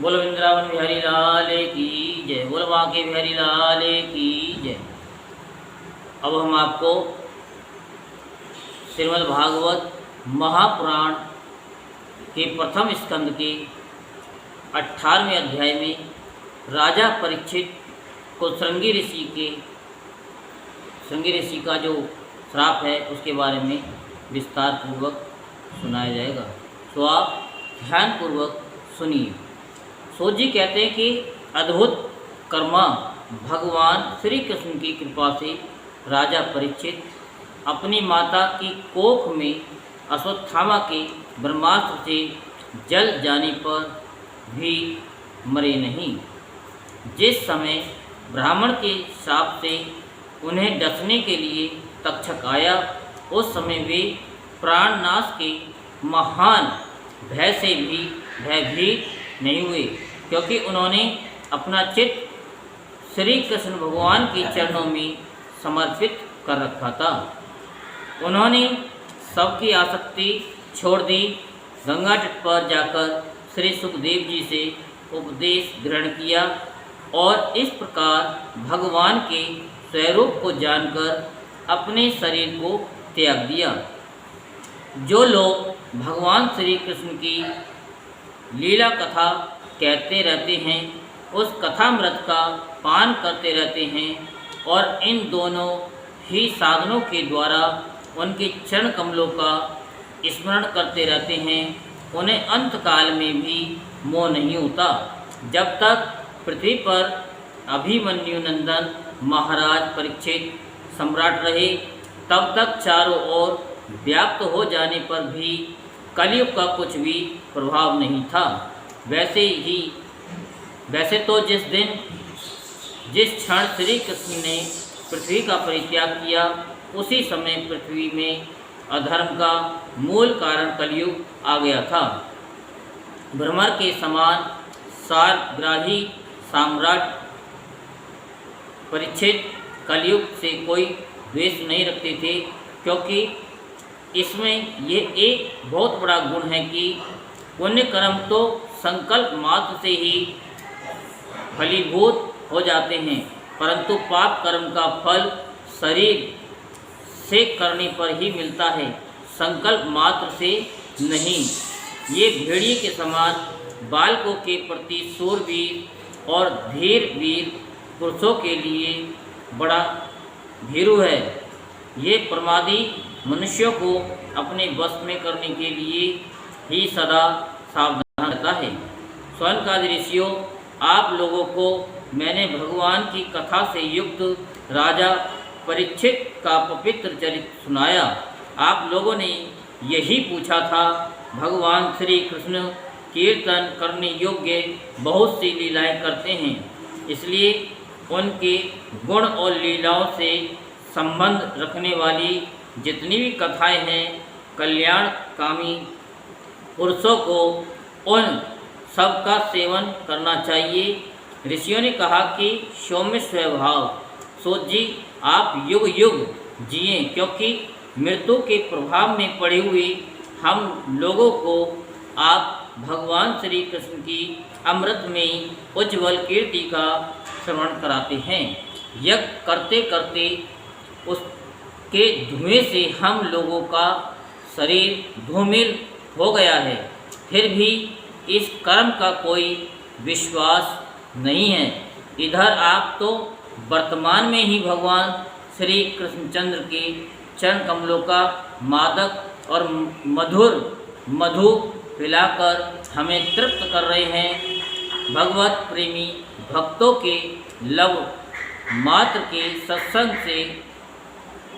बोलो वृंदावन बिहारी लाल की जय। बोलो बांके बिहारी लाल की जय। अब हम आपको श्रीमद् भागवत महापुराण के प्रथम स्कंद के 18वें अध्याय में राजा परीक्षित को श्रृंगी ऋषि का जो श्राप है उसके बारे में विस्तार पूर्वक सुनाया जाएगा। तो आप ध्यान पूर्वक सुनिए। सूत जी कहते हैं कि अद्भुत कर्मा भगवान श्री कृष्ण की कृपा से राजा परीक्षित अपनी माता की कोख में अश्वत्थामा के ब्रह्मास्त्र से जल जाने पर भी मरे नहीं। जिस समय ब्राह्मण के शाप से उन्हें डसने के लिए तक्षक आया, उस समय वे प्राणनाश के महान भय से भी भयभीत नहीं हुए, क्योंकि उन्होंने अपना चित्त श्री कृष्ण भगवान के चरणों में समर्पित कर रखा था। उन्होंने सबकी आसक्ति छोड़ दी, गंगा तट पर जाकर श्री सुखदेव जी से उपदेश ग्रहण किया और इस प्रकार भगवान के स्वरूप को जानकर अपने शरीर को त्याग दिया। जो लोग भगवान श्री कृष्ण की लीला कथा कहते रहते हैं, उस कथामृत का पान करते रहते हैं और इन दोनों ही साधनों के द्वारा उनके चरण कमलों का स्मरण करते रहते हैं, उन्हें अंत काल में भी मोह नहीं होता। जब तक पृथ्वी पर अभिमन्यु नंदन महाराज परीक्षित सम्राट रहे, तब तक चारों ओर व्याप्त हो जाने पर भी कलयुग का कुछ भी प्रभाव नहीं था। वैसे तो जिस क्षण श्री कृष्ण ने पृथ्वी का परित्याग किया, उसी समय पृथ्वी में अधर्म का मूल कारण कलयुग आ गया था। भ्रमर के समान सारग्राही सम्राट परीक्षित कलयुग से कोई द्वेष नहीं रखते थे, क्योंकि इसमें ये एक बहुत बड़ा गुण है कि पुण्य कर्म तो संकल्प मात्र से ही फलीभूत हो जाते हैं, परंतु पाप कर्म का फल शरीर से करने पर ही मिलता है, संकल्प मात्र से नहीं। ये भेड़िए के समान बालकों के प्रति शूरवीर और धीर वीर पुरुषों के लिए बड़ा भीरू है। ये प्रमादी मनुष्यों को अपने वश में करने के लिए ही सदा सावधान रहता है। स्वयं का ऋषियों, आप लोगों को मैंने भगवान की कथा से युक्त राजा परीक्षित का पवित्र चरित्र सुनाया। आप लोगों ने यही पूछा था, भगवान श्री कृष्ण कीर्तन करने योग्य बहुत सी लीलाएं करते हैं, इसलिए उनके गुण और लीलाओं से संबंध रखने वाली जितनी भी कथाएं हैं, कल्याणकामी पुरुषों को उन सब का सेवन करना चाहिए। ऋषियों ने कहा कि सौम्य स्वभाव सूत जी, आप युग युग जिए, क्योंकि मृत्यु के प्रभाव में पड़े हुए हम लोगों को आप भगवान श्री कृष्ण की अमृत में उज्ज्वल कीर्ति का श्रवण कराते हैं। यज्ञ करते करते उसके धुएं से हम लोगों का शरीर धूमिल हो गया है, फिर भी इस कर्म का कोई विश्वास नहीं है। इधर आप तो वर्तमान में ही भगवान श्री कृष्णचंद्र के चरण कमलों का मादक और मधुर मधु पिलाकर हमें तृप्त कर रहे हैं। भगवत प्रेमी भक्तों के लव मात्र के सत्संग से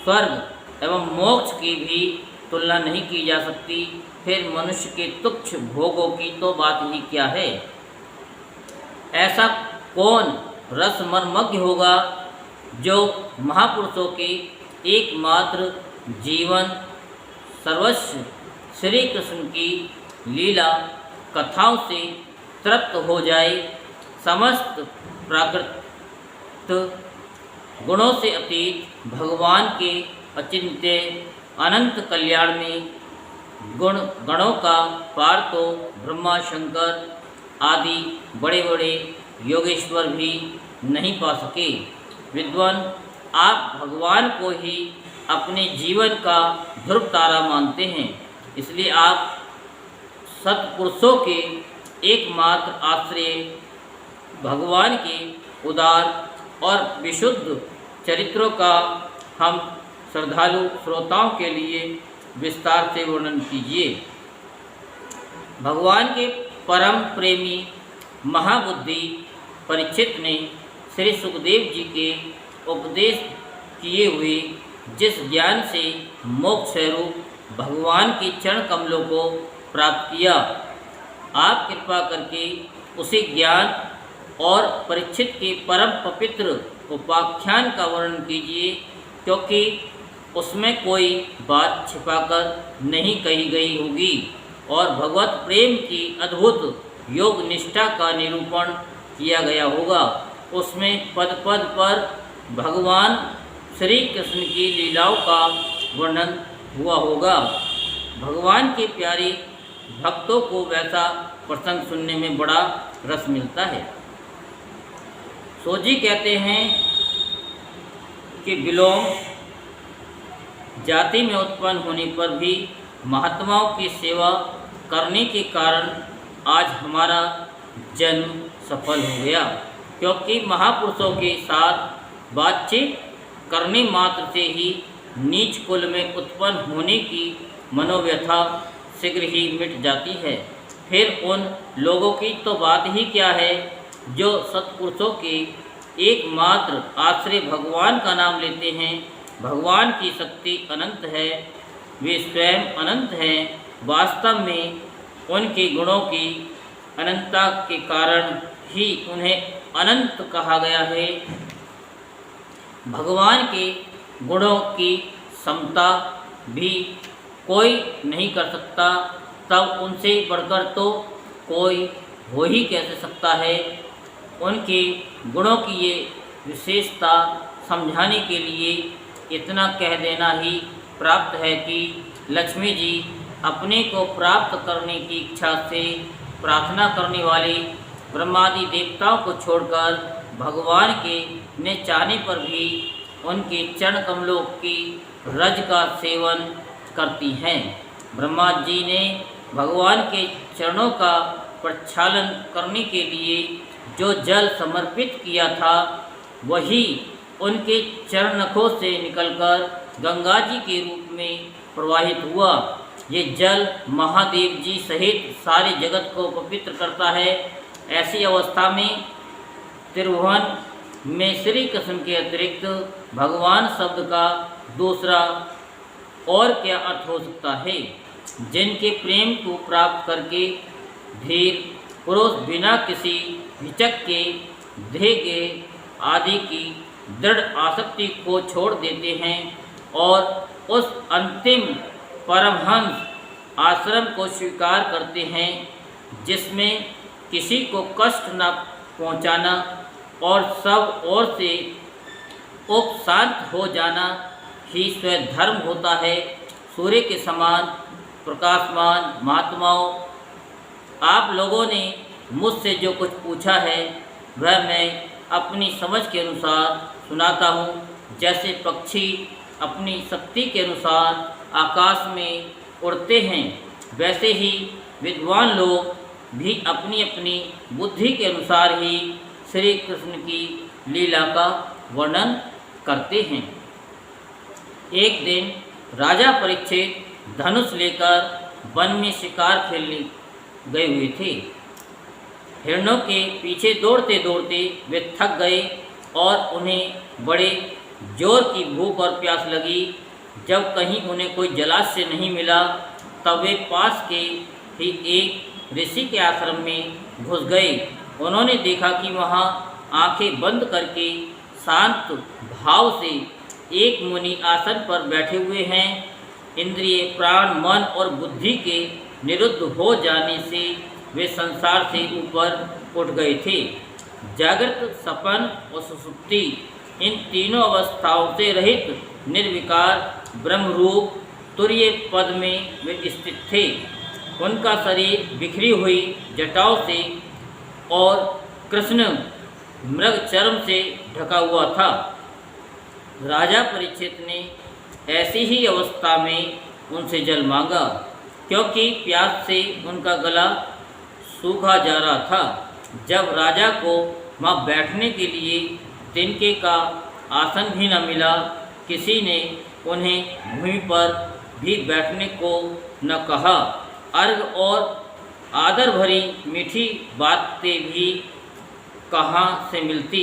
स्वर्ग एवं मोक्ष की भी तुलना नहीं की जा सकती, फिर मनुष्य के तुच्छ भोगों की तो बात ही क्या है। ऐसा कौन रसमर्मज्ञ होगा जो महापुरुषों के एकमात्र जीवन सर्वस्व श्री कृष्ण की लीला कथाओं से तृप्त हो जाए। समस्त प्राकृत गुणों से अतीत भगवान के अचिंत्य अनंत कल्याण में गणों का पार तो ब्रह्मा शंकर आदि बड़े बड़े योगेश्वर भी नहीं पा सके। विद्वान, आप भगवान को ही अपने जीवन का ध्रुव तारा मानते हैं, इसलिए आप सत्पुरुषों के एकमात्र आश्रय भगवान के उदार और विशुद्ध चरित्रों का हम श्रद्धालु श्रोताओं के लिए विस्तार से वर्णन कीजिए। भगवान के परम प्रेमी महाबुद्धि परीक्षित ने श्री सुखदेव जी के उपदेश किए हुए जिस ज्ञान से मोक्ष स्वरूप भगवान के चरण कमलों को प्राप्त किया, आप कृपा करके उसी ज्ञान और परीक्षित के परम पवित्र उपाख्यान का वर्णन कीजिए, क्योंकि उसमें कोई बात छिपाकर नहीं कही गई होगी और भगवत प्रेम की अद्भुत योग निष्ठा का निरूपण किया गया होगा। उसमें पद पद पर भगवान श्री कृष्ण की लीलाओं का वर्णन हुआ होगा। भगवान के प्यारे भक्तों को वैसा प्रसंग सुनने में बड़ा रस मिलता है। सोजी कहते हैं कि विलोम जाति में उत्पन्न होने पर भी महात्माओं की सेवा करने के कारण आज हमारा जन्म सफल हो गया, क्योंकि महापुरुषों के साथ बातचीत करने मात्र से ही नीच कुल में उत्पन्न होने की मनोव्यथा शीघ्र ही मिट जाती है। फिर उन लोगों की तो बात ही क्या है जो सत्पुरुषों के एकमात्र आश्रय भगवान का नाम लेते हैं। भगवान की शक्ति अनंत है, वे स्वयं अनंत हैं। वास्तव में उनके गुणों की अनंतता के कारण ही उन्हें अनंत कहा गया है। भगवान के गुणों की समता भी कोई नहीं कर सकता, तब उनसे बढ़कर तो कोई हो ही कैसे सकता है। उनके गुणों की ये विशेषता समझाने के लिए इतना कह देना ही प्राप्त है कि लक्ष्मी जी अपने को प्राप्त करने की इच्छा से प्रार्थना करने वाले ब्रह्मादि देवताओं को छोड़कर भगवान के ने चाहने पर भी उनके चरण कमलों की रज का सेवन करती हैं। ब्रह्मा जी ने भगवान के चरणों का प्रक्षालन करने के लिए जो जल समर्पित किया था, वही उनके चरणनखों से निकलकर गंगा जी के रूप में प्रवाहित हुआ। ये जल महादेव जी सहित सारे जगत को पवित्र करता है। ऐसी अवस्था में त्रिभुवन में श्री कृष्ण के अतिरिक्त भगवान शब्द का दूसरा और क्या अर्थ हो सकता है। जिनके प्रेम को प्राप्त करके धीर पुरुष बिना किसी हिचक के देह के आदि की दृढ़ आसक्ति को छोड़ देते हैं और उस अंतिम परमहंस आश्रम को स्वीकार करते हैं, जिसमें किसी को कष्ट न पहुंचाना और सब ओर से उपशांत हो जाना ही स्वधर्म होता है। सूर्य के समान प्रकाशमान महात्माओं, आप लोगों ने मुझसे जो कुछ पूछा है वह मैं अपनी समझ के अनुसार सुनाता हूँ। जैसे पक्षी अपनी शक्ति के अनुसार आकाश में उड़ते हैं, वैसे ही विद्वान लोग भी अपनी अपनी बुद्धि के अनुसार ही श्री कृष्ण की लीला का वर्णन करते हैं। एक दिन राजा परीक्षित धनुष लेकर वन में शिकार खेलने गए हुए थे। हिरणों के पीछे दौड़ते दौड़ते वे थक गए और उन्हें बड़े जोर की भूख और प्यास लगी। जब कहीं उन्हें कोई जलाशय नहीं मिला, तब वे पास के ही एक ऋषि के आश्रम में घुस गए। उन्होंने देखा कि वहाँ आंखें बंद करके शांत भाव से एक मुनि आसन पर बैठे हुए हैं। इंद्रिय प्राण मन और बुद्धि के निरुद्ध हो जाने से वे संसार से ऊपर उठ गए थे। जागृत, सपन और सुषुप्ति, इन तीनों अवस्थाओं से रहित निर्विकार ब्रह्मरूप तुर्य पद में वे स्थित थे। उनका शरीर बिखरी हुई जटाओं से और कृष्ण मृग चर्म से ढका हुआ था। राजा परीक्षित ने ऐसी ही अवस्था में उनसे जल मांगा, क्योंकि प्यास से उनका गला सूखा जा रहा था। जब राजा को वहाँ बैठने के लिए तिनके का आसन भी न मिला, किसी ने उन्हें भूमि पर भी बैठने को न कहा। अर्घ और आदर भरी मीठी बातें भी कहाँ से मिलती।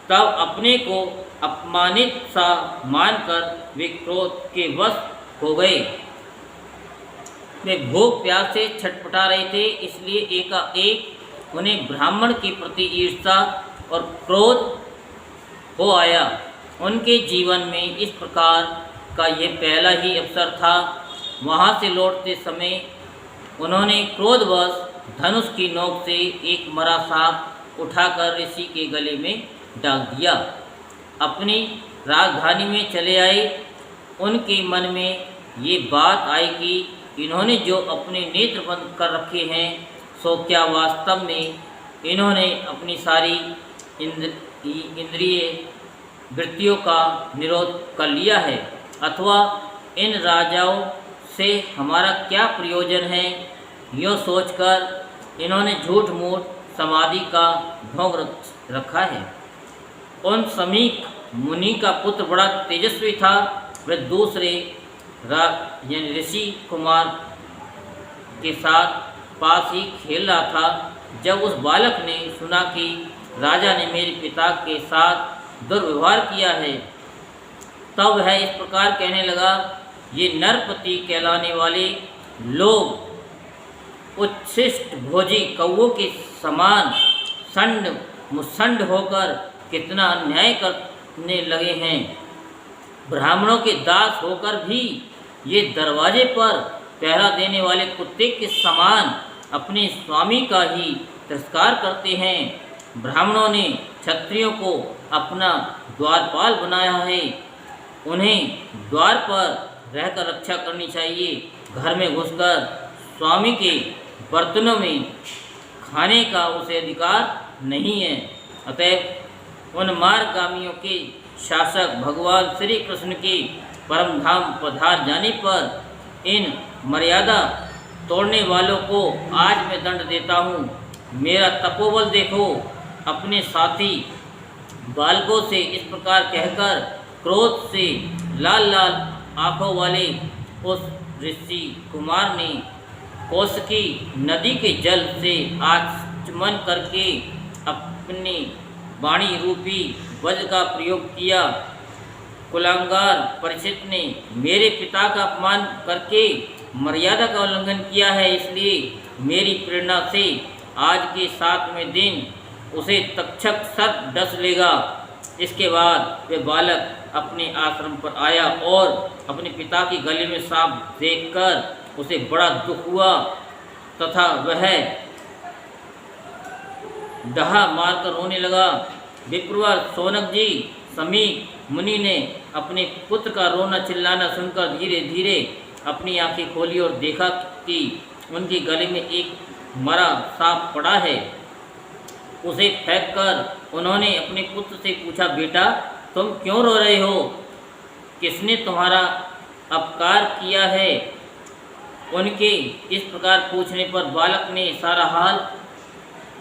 तब अपने को अपमानित सा मानकर वे क्रोध के वश हो गए। वे भूख प्यास से छटपटा रहे थे, इसलिए एकाएक उन्हें ब्राह्मण के प्रति ईर्ष्या और क्रोध हो आया। उनके जीवन में इस प्रकार का यह पहला ही अवसर था। वहाँ से लौटते समय उन्होंने क्रोधवश धनुष की नोक से एक मरा सांप उठाकर ऋषि के गले में डाल दिया। अपनी राजधानी में चले आए। उनके मन में ये बात आई कि इन्होंने जो अपने नेत्र बंद कर रखे हैं, सो क्या वास्तव में इन्होंने अपनी सारी इंद्रिय वृत्तियों का निरोध कर लिया है, अथवा इन राजाओं से हमारा क्या प्रयोजन है। यो सोचकर इन्होंने झूठ मूठ समाधि का ढोंग रखा है। उन समीक मुनि का पुत्र बड़ा तेजस्वी था। वह दूसरे यानी ऋषि कुमार के साथ पास ही खेल रहा था। जब उस बालक ने सुना कि राजा ने मेरे पिता के साथ दुर्व्यवहार किया है, तब वह इस प्रकार कहने लगा, ये नरपति कहलाने वाले लोग उच्छिष्ट भोजी कौवों के समान संड मुसंड होकर कितना अन्याय करने लगे हैं। ब्राह्मणों के दास होकर भी ये दरवाजे पर पहरा देने वाले कुत्ते के समान अपने स्वामी का ही तिरस्कार करते हैं। ब्राह्मणों ने क्षत्रियों को अपना द्वारपाल बनाया है। उन्हें द्वार पर रहकर रक्षा करनी चाहिए। घर में घुसकर स्वामी के बर्तनों में खाने का उसे अधिकार नहीं है। अतएव उन मार्गगामियों के शासक भगवान श्री कृष्ण के परम धाम पधार जाने पर इन मर्यादा तोड़ने वालों को आज मैं दंड देता हूँ। मेरा तपोबल देखो। अपने साथी बालकों से इस प्रकार कहकर क्रोध से लाल लाल आंखों वाले उस ऋषि कुमार ने कौशिकी नदी के जल से आचमन करके अपनी वाणी रूपी वज्र का प्रयोग किया। कुलांगार परीक्षित ने मेरे पिता का अपमान करके मर्यादा का उल्लंघन किया है, इसलिए मेरी प्रेरणा से आज के 7वें दिन उसे तक्षक सर्प डस लेगा। इसके बाद वह बालक अपने आश्रम पर आया और अपने पिता के गले में सांप देखकर उसे बड़ा दुख हुआ तथा वह डहा मारकर रोने लगा। विप्रवर सोनक जी समीक मुनि ने अपने पुत्र का रोना चिल्लाना सुनकर धीरे धीरे अपनी आंखें खोली और देखा कि उनके गले में एक मरा सांप पड़ा है। उसे फेंककर उन्होंने अपने पुत्र से पूछा, बेटा तुम क्यों रो रहे हो? किसने तुम्हारा अपकार किया है? उनके इस प्रकार पूछने पर बालक ने सारा हाल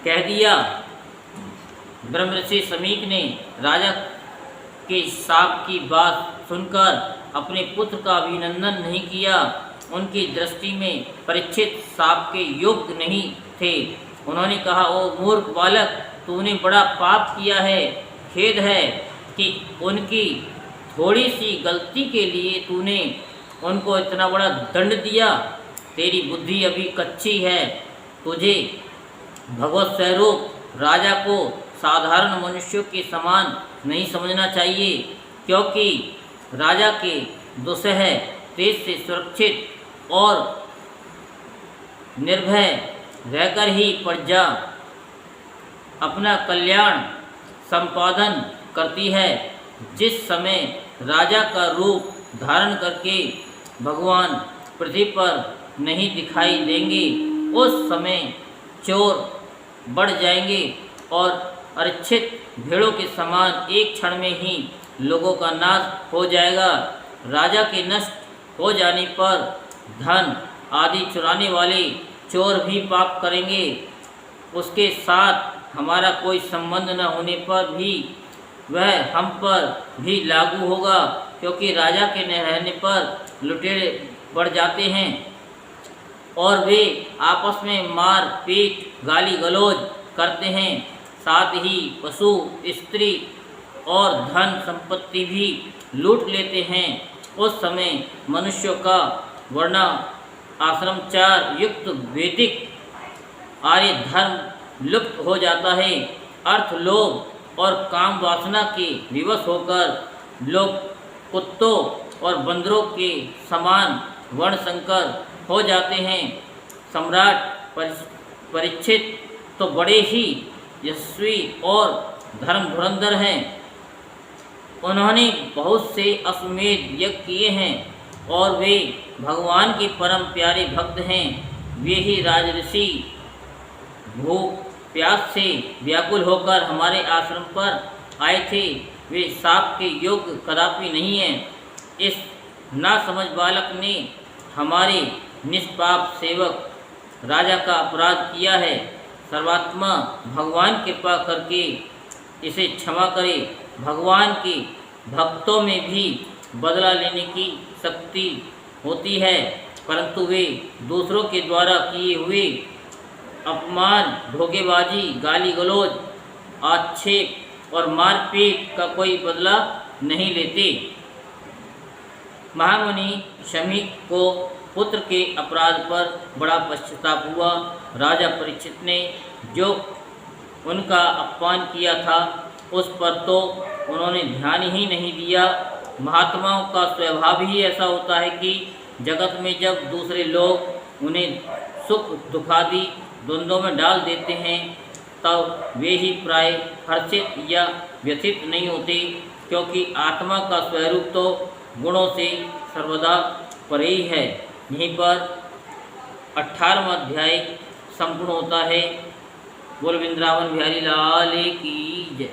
कह दिया। ब्रह्मर्षि समीक ने राजा के शाप की बात सुनकर अपने पुत्र का अभिनंदन नहीं किया। उनकी दृष्टि में परीक्षित शाप के योग्य नहीं थे। उन्होंने कहा, ओ मूर्ख बालक, तूने बड़ा पाप किया है। खेद है कि उनकी थोड़ी सी गलती के लिए तूने उनको इतना बड़ा दंड दिया। तेरी बुद्धि अभी कच्ची है। तुझे भगवत स्वरूप राजा को साधारण मनुष्यों के समान नहीं समझना चाहिए, क्योंकि राजा के दुस्सह तेज से सुरक्षित और निर्भय रहकर ही प्रजा अपना कल्याण संपादन करती है। जिस समय राजा का रूप धारण करके भगवान पृथ्वी पर नहीं दिखाई देंगे, उस समय चोर बढ़ जाएंगे और अरक्षित भेड़ों के समान एक क्षण में ही लोगों का नाश हो जाएगा। राजा के नष्ट हो जाने पर धन आदि चुराने वाले चोर भी पाप करेंगे। उसके साथ हमारा कोई संबंध न होने पर भी वह हम पर भी लागू होगा, क्योंकि राजा के न रहने पर लुटेरे बढ़ जाते हैं और वे आपस में मार पीट गाली गलौज करते हैं। साथ ही पशु, स्त्री और धन संपत्ति भी लूट लेते हैं। उस समय मनुष्यों का वर्ण आश्रमचार युक्त वैदिक आर्य धर्म लुप्त हो जाता है। अर्थ, लोभ और काम वासना के विवश होकर लोग कुत्तों और बंदरों के समान वर्ण संकर हो जाते हैं। सम्राट परीक्षित तो बड़े ही यशस्वी और धर्म धुरंधर हैं। उन्होंने बहुत से अश्वमेध यज्ञ किए हैं और वे भगवान के परम प्यारे भक्त हैं। वे ही राजऋषि भूख प्यास से व्याकुल होकर हमारे आश्रम पर आए थे। वे शाप के योग्य कदापि नहीं हैं। इस नासमझ बालक ने हमारे निष्पाप सेवक राजा का अपराध किया है। सर्वात्मा भगवान कृपा करके इसे क्षमा करे। भगवान के भक्तों में भी बदला लेने की शक्ति होती है, परंतु वे दूसरों के द्वारा किए हुए अपमान, धोखेबाजी, गाली गलौज, आक्षेप और मारपीट का कोई बदला नहीं लेते। महामुनि शमी को पुत्र के अपराध पर बड़ा पश्चाताप हुआ। राजा परीक्षित ने जो उनका अपमान किया था उस पर तो उन्होंने ध्यान ही नहीं दिया। महात्माओं का स्वभाव ही ऐसा होता है कि जगत में जब दूसरे लोग उन्हें सुख दुखादि द्वंद्वों में डाल देते हैं तब वे ही प्राय हर्षित या व्यथित नहीं होते, क्योंकि आत्मा का स्वरूप तो गुणों से सर्वदा परे ही है। यहीं पर 18वां अध्याय संपूर्ण होता है। बोल वृंदावन बिहारी लाल की जय।